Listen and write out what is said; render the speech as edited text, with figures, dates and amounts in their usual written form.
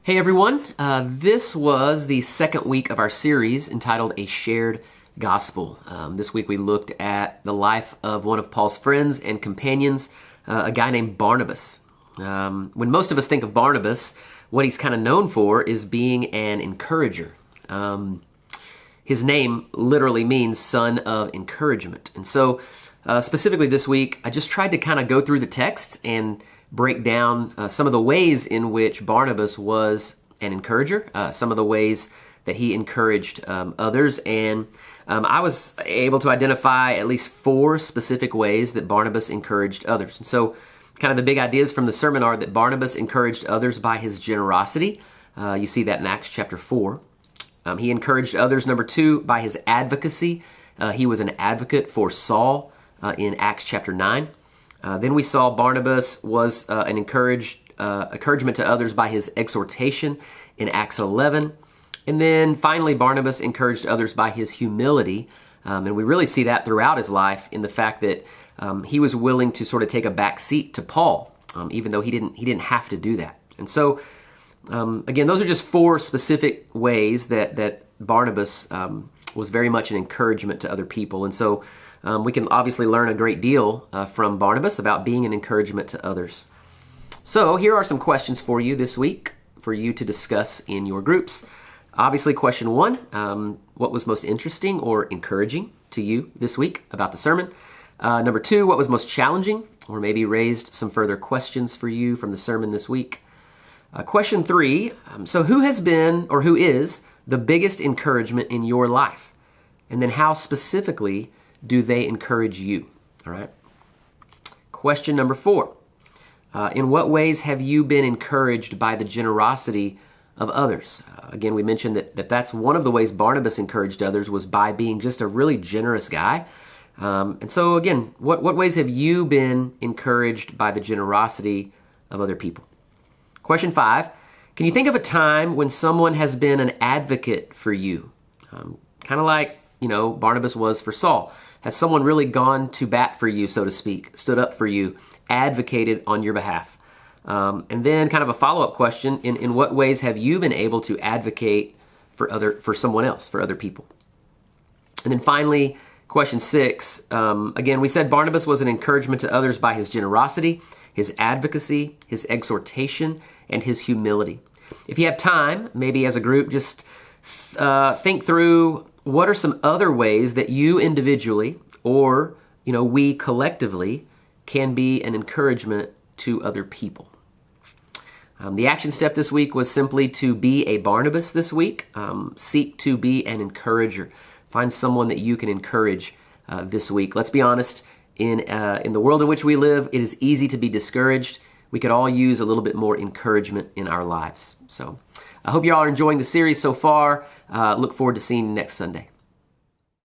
Hey everyone, this was the second week of our series entitled A Shared Gospel. This week we looked at the life of one of Paul's friends and companions, a guy named Barnabas. When most of us think of Barnabas, what he's kind of known for is being an encourager. His name literally means son of encouragement. And so specifically this week, I just tried to kind of go through the text and break down some of the ways in which Barnabas was an encourager, some of the ways that he encouraged others. And I was able to identify at least 4 specific ways that Barnabas encouraged others. And so kind of the big ideas from the sermon are that Barnabas encouraged others by his generosity. You see that in Acts chapter 4. He encouraged others, number 2, by his advocacy. He was an advocate for Saul in Acts chapter 9. Then we saw Barnabas was an encouragement to others by his exhortation in Acts 11. And then finally, Barnabas encouraged others by his humility. And we really see that throughout his life in the fact that he was willing to sort of take a back seat to Paul, even though he didn't have to do that. And so, again, those are just 4 specific ways that Barnabas was very much an encouragement to other people. And so we can obviously learn a great deal from Barnabas about being an encouragement to others. So here are some questions for you this week for you to discuss in your groups. Obviously, question 1, what was most interesting or encouraging to you this week about the sermon? Number 2, what was most challenging or maybe raised some further questions for you from the sermon this week? Question 3, so who has been or who is the biggest encouragement in your life? And then how specifically do they encourage you? All right. Question number 4. In what ways have you been encouraged by the generosity of others? Again, we mentioned that's one of the ways Barnabas encouraged others was by being just a really generous guy. And so again, what ways have you been encouraged by the generosity of other people? Question 5. Can you think of a time when someone has been an advocate for you? Kind of like, Barnabas was for Saul. Has someone really gone to bat for you, so to speak, stood up for you, advocated on your behalf? And then kind of a follow-up question, in what ways have you been able to advocate for someone else, for other people? And then finally, question 6, again, we said Barnabas was an encouragement to others by his generosity, his advocacy, his exhortation, and his humility. If you have time, maybe as a group, just think through what are some other ways that you individually or, we collectively can be an encouragement to other people. The action step this week was simply to be a Barnabas this week. Seek to be an encourager. Find someone that you can encourage this week. Let's be honest, in the world in which we live, it is easy to be discouraged. We could all use a little bit more encouragement in our lives. So I hope you all are enjoying the series so far. Look forward to seeing you next Sunday.